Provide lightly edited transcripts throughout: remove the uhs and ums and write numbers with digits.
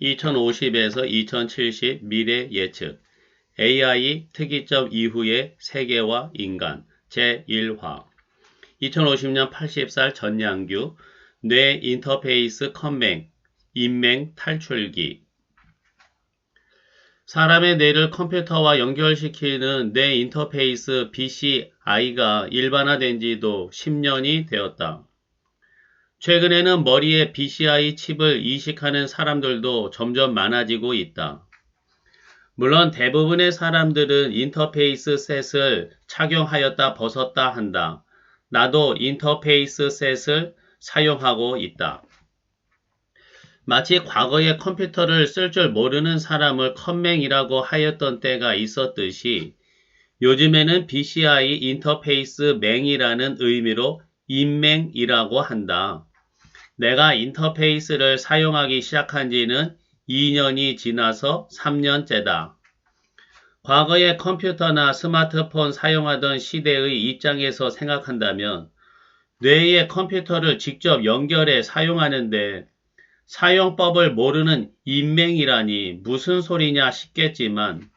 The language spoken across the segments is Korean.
2050에서 2070 미래 예측 AI 특이점 이후의 세계와 인간 제1화 2050년 80살 전양규 뇌 인터페이스 컴맹 인맹 탈출기 사람의 뇌를 컴퓨터와 연결시키는 뇌 인터페이스 BCI가 일반화된 지도 10년이 되었다. 최근에는 머리에 BCI 칩을 이식하는 사람들도 점점 많아지고 있다. 물론 대부분의 사람들은 인터페이스 셋을 착용하였다 벗었다 한다. 나도 인터페이스 셋을 사용하고 있다. 마치 과거에 컴퓨터를 쓸 줄 모르는 사람을 컴맹이라고 하였던 때가 있었듯이 요즘에는 BCI 인터페이스 맹이라는 의미로 인맹이라고 한다. 내가 인터페이스를 사용하기 시작한 지는 2년이 지나서 3년째다. 과거에 컴퓨터나 스마트폰 사용하던 시대의 입장에서 생각한다면 뇌에 컴퓨터를 직접 연결해 사용하는데 사용법을 모르는 인맹이라니 무슨 소리냐 싶겠지만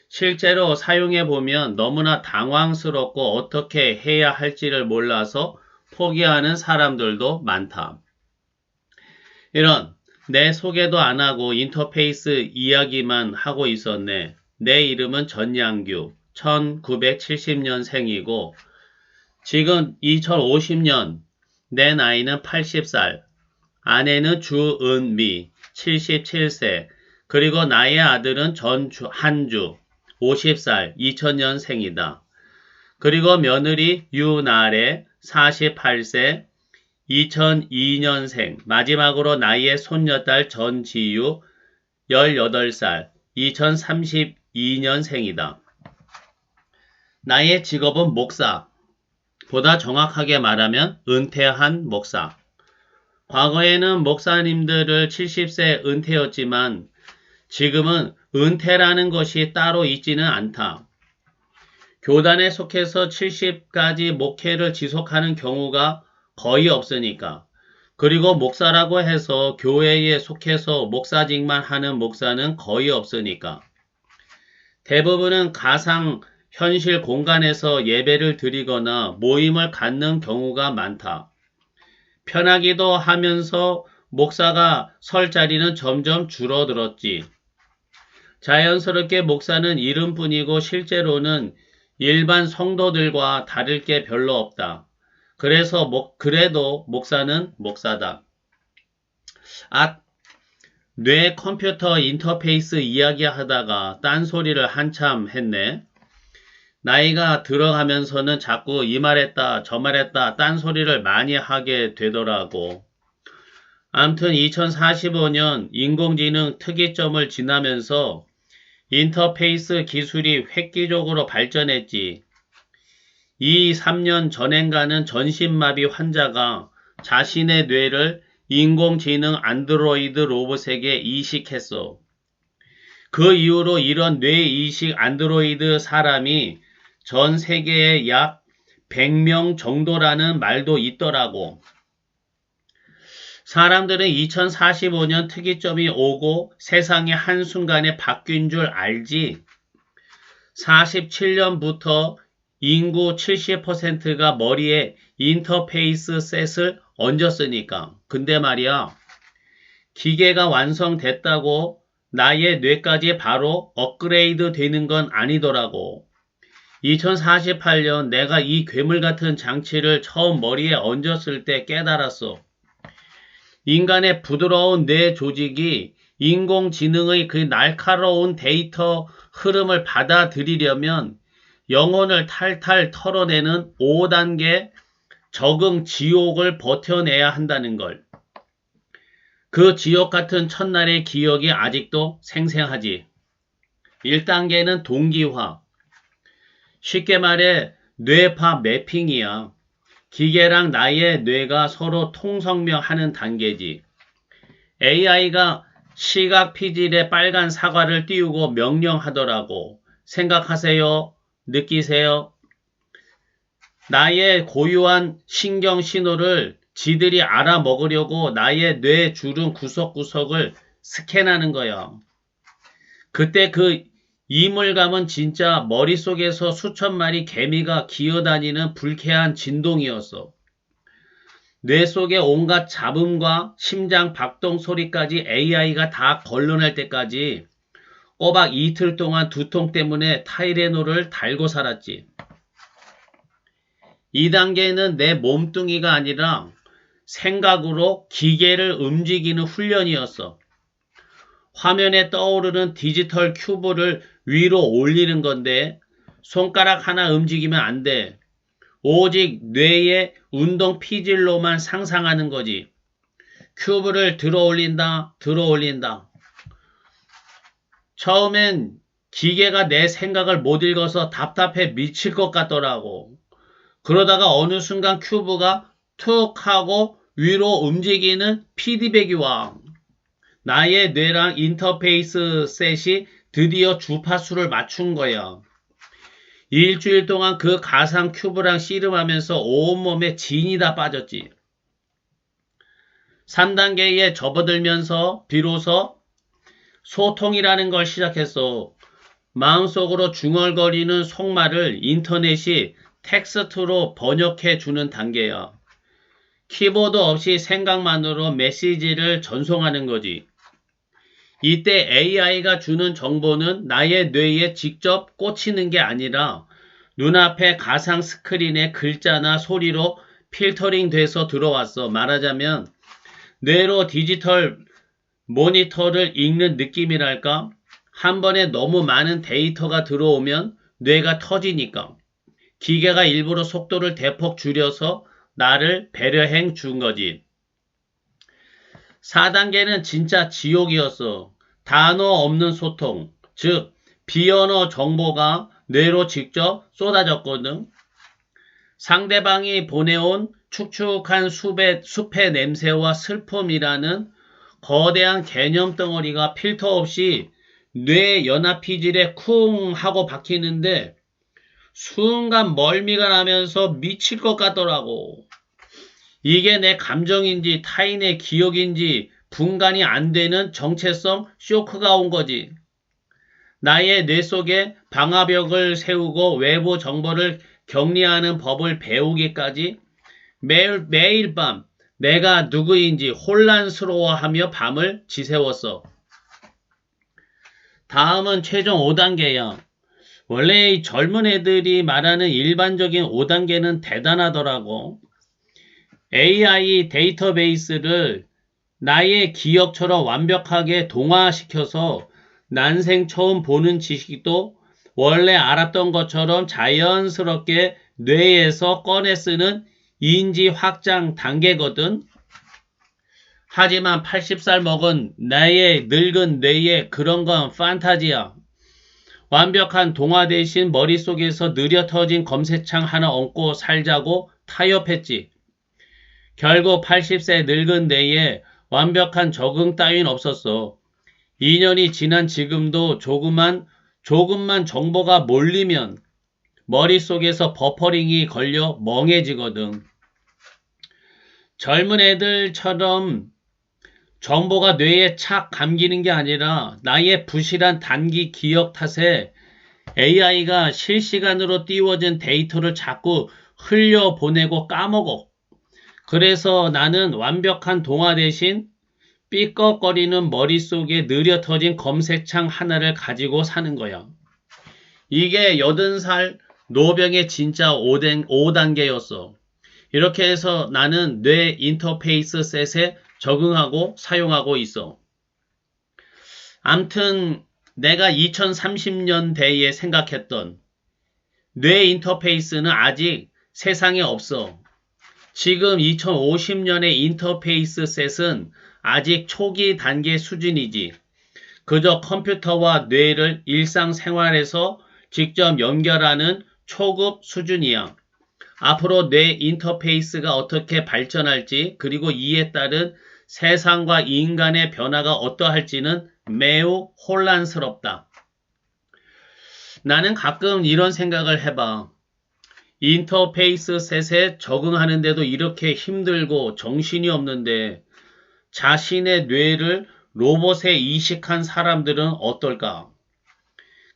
실제로 사용해보면 너무나 당황스럽고 어떻게 해야 할지를 몰라서 포기하는 사람들도 많다. 이런 내 소개도 안 하고 인터페이스 이야기만 하고 있었네. 내 이름은 전양규 1970년생이고 지금 2050년 내 나이는 80살 아내는 주은미 77세 그리고 나의 아들은 한주 50살 2000년생이다. 그리고 며느리 유나래 48세 2002년생 마지막으로 나의 손녀딸 전지유 18살 2032년생이다. 나의 직업은 목사, 보다 정확하게 말하면 은퇴한 목사. 과거에는 목사님들을 70세 은퇴였지만 지금은 은퇴라는 것이 따로 있지는 않다. 교단에 속해서 70까지 목회를 지속하는 경우가 거의 없으니까. 그리고 목사라고 해서 교회에 속해서 목사직만 하는 목사는 거의 없으니까. 대부분은 가상 현실 공간에서 예배를 드리거나 모임을 갖는 경우가 많다. 편하기도 하면서 목사가 설 자리는 점점 줄어들었지. 자연스럽게 목사는 이름뿐이고 실제로는 일반 성도들과 다를 게 별로 없다. 그래도 목사는 목사다. 뇌 컴퓨터 인터페이스 이야기하다가 딴소리를 한참 했네. 나이가 들어가면서는 자꾸 이 말했다 저 말했다 딴소리를 많이 하게 되더라고. 암튼 2045년 인공지능 특이점을 지나면서 인터페이스 기술이 획기적으로 발전했지. 3년 전엔가는 전신마비 환자가 자신의 뇌를 인공지능 안드로이드 로봇에게 이식했어. 그 이후로 이런 뇌이식 안드로이드 사람이 전 세계에 약 100명 정도라는 말도 있더라고. 사람들은 2045년 특이점이 오고 세상이 한순간에 바뀐 줄 알지. 47년부터 인구 70%가 머리에 인터페이스 셋을 얹었으니까. 근데 말이야, 기계가 완성됐다고 나의 뇌까지 바로 업그레이드 되는 건 아니더라고. 2048년 내가 이 괴물 같은 장치를 처음 머리에 얹었을 때 깨달았어. 인간의 부드러운 뇌 조직이 인공지능의 그 날카로운 데이터 흐름을 받아들이려면 영혼을 탈탈 털어내는 5단계 적응 지옥을 버텨내야 한다는 걸. 그 지옥 같은 첫날의 기억이 아직도 생생하지. 1단계는 동기화. 쉽게 말해 뇌파 매핑이야. 기계랑 나의 뇌가 서로 통성명하는 단계지. AI가 시각 피질에 빨간 사과를 띄우고 명령하더라고. 생각하세요. 느끼세요. 나의 고유한 신경 신호를 지들이 알아먹으려고 나의 뇌 주름 구석구석을 스캔하는 거야. 그때 그 이물감은 진짜 머릿속에서 수천 마리 개미가 기어다니는 불쾌한 진동이었어. 뇌 속의 온갖 잡음과 심장 박동 소리까지 AI가 다 걸러낼 때까지 꼬박 이틀 동안 두통 때문에 타이레놀을 달고 살았지. 2단계는 내 몸뚱이가 아니라 생각으로 기계를 움직이는 훈련이었어. 화면에 떠오르는 디지털 큐브를 위로 올리는 건데 손가락 하나 움직이면 안 돼. 오직 뇌의 운동 피질로만 상상하는 거지. 큐브를 들어 올린다. 처음엔 기계가 내 생각을 못 읽어서 답답해 미칠 것 같더라고. 그러다가 어느 순간 큐브가 툭 하고 위로 움직이는 피드백이 와. 나의 뇌랑 인터페이스 셋이 드디어 주파수를 맞춘 거야. 일주일 동안 그 가상 큐브랑 씨름하면서 온몸에 진이 다 빠졌지. 3단계에 접어들면서 비로소 소통이라는 걸 시작했어. 마음속으로 중얼거리는 속말을 인터넷이 텍스트로 번역해 주는 단계야. 키보드 없이 생각만으로 메시지를 전송하는 거지. 이때 AI가 주는 정보는 나의 뇌에 직접 꽂히는 게 아니라 눈앞에 가상 스크린에 글자나 소리로 필터링 돼서 들어왔어. 말하자면 뇌로 디지털 모니터를 읽는 느낌이랄까? 한 번에 너무 많은 데이터가 들어오면 뇌가 터지니까. 기계가 일부러 속도를 대폭 줄여서 나를 배려해 준 거지. 4단계는 진짜 지옥이었어. 단어 없는 소통, 즉 비언어 정보가 뇌로 직접 쏟아졌거든. 상대방이 보내온 축축한 숲의 냄새와 슬픔이라는 거대한 개념 덩어리가 필터 없이 뇌 연합피질에 쿵 하고 박히는데 순간 멀미가 나면서 미칠 것 같더라고. 이게 내 감정인지 타인의 기억인지 분간이 안 되는 정체성 쇼크가 온 거지. 나의 뇌 속에 방화벽을 세우고 외부 정보를 격리하는 법을 배우기까지 매일 밤 내가 누구인지 혼란스러워하며 밤을 지새웠어. 다음은 최종 5단계야. 원래 이 젊은 애들이 말하는 일반적인 5단계는 대단하더라고. AI 데이터베이스를 나의 기억처럼 완벽하게 동화시켜서 난생 처음 보는 지식도 원래 알았던 것처럼 자연스럽게 뇌에서 꺼내 쓰는 인지 확장 단계거든. 하지만 80살 먹은 나의 늙은 뇌에 그런 건 판타지야. 완벽한 동화 대신 머릿속에서 느려 터진 검색창 하나 얹고 살자고 타협했지. 결국 80세 늙은 뇌에 완벽한 적응 따윈 없었어. 2년이 지난 지금도 조금만 정보가 몰리면 머릿속에서 버퍼링이 걸려 멍해지거든. 젊은 애들처럼 정보가 뇌에 착 감기는 게 아니라 나의 부실한 단기 기억 탓에 AI가 실시간으로 띄워진 데이터를 자꾸 흘려보내고 까먹어. 그래서 나는 완벽한 동화 대신 삐걱거리는 머릿속에 느려 터진 검색창 하나를 가지고 사는 거야. 이게 80살 노병의 진짜 5단계였어. 이렇게 해서 나는 뇌 인터페이스 셋에 적응하고 사용하고 있어. 암튼 내가 2030년대에 생각했던 뇌 인터페이스는 아직 세상에 없어. 지금 2050년의 인터페이스 셋은 아직 초기 단계 수준이지. 그저 컴퓨터와 뇌를 일상생활에서 직접 연결하는 초급 수준이야. 앞으로 뇌 인터페이스가 어떻게 발전할지 그리고 이에 따른 세상과 인간의 변화가 어떠할지는 매우 혼란스럽다. 나는 가끔 이런 생각을 해봐. 인터페이스 셋에 적응하는데도 이렇게 힘들고 정신이 없는데 자신의 뇌를 로봇에 이식한 사람들은 어떨까?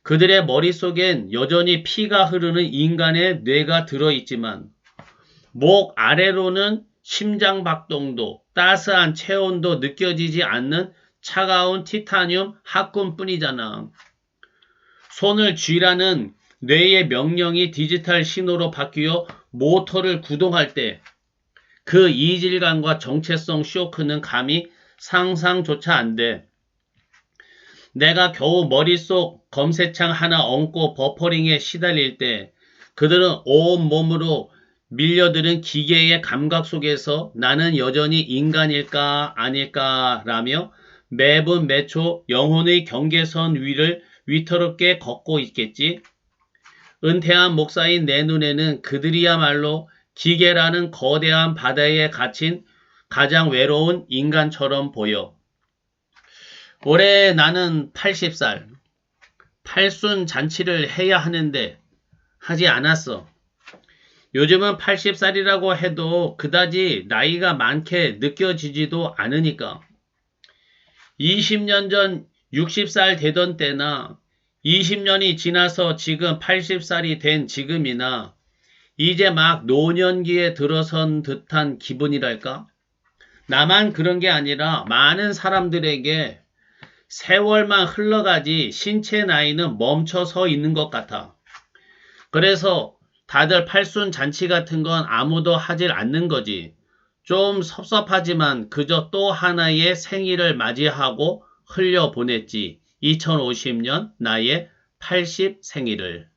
그들의 머릿속엔 여전히 피가 흐르는 인간의 뇌가 들어있지만 목 아래로는 심장박동도 따스한 체온도 느껴지지 않는 차가운 티타늄 합금뿐이잖아. 손을 쥐라는 뇌의 명령이 디지털 신호로 바뀌어 모터를 구동할 때 그 이질감과 정체성 쇼크는 감히 상상조차 안 돼. 내가 겨우 머릿속 검색창 하나 얹고 버퍼링에 시달릴 때 그들은 온몸으로 밀려드는 기계의 감각 속에서 나는 여전히 인간일까 아닐까 라며 매분 매초 영혼의 경계선 위를 위태롭게 걷고 있겠지. 은퇴한 목사인 내 눈에는 그들이야말로 기계라는 거대한 바다에 갇힌 가장 외로운 인간처럼 보여. 올해 나는 80살. 팔순 잔치를 해야 하는데 하지 않았어. 요즘은 80살이라고 해도 그다지 나이가 많게 느껴지지도 않으니까. 20년 전 60살 되던 때나 20년이 지나서 지금 80살이 된 지금이나 이제 막 노년기에 들어선 듯한 기분이랄까? 나만 그런 게 아니라 많은 사람들에게 세월만 흘러가지 신체 나이는 멈춰서 있는 것 같아. 그래서 다들 팔순 잔치 같은 건 아무도 하질 않는 거지. 좀 섭섭하지만 그저 또 하나의 생일을 맞이하고 흘려보냈지. 2050년 나의 80 생일을.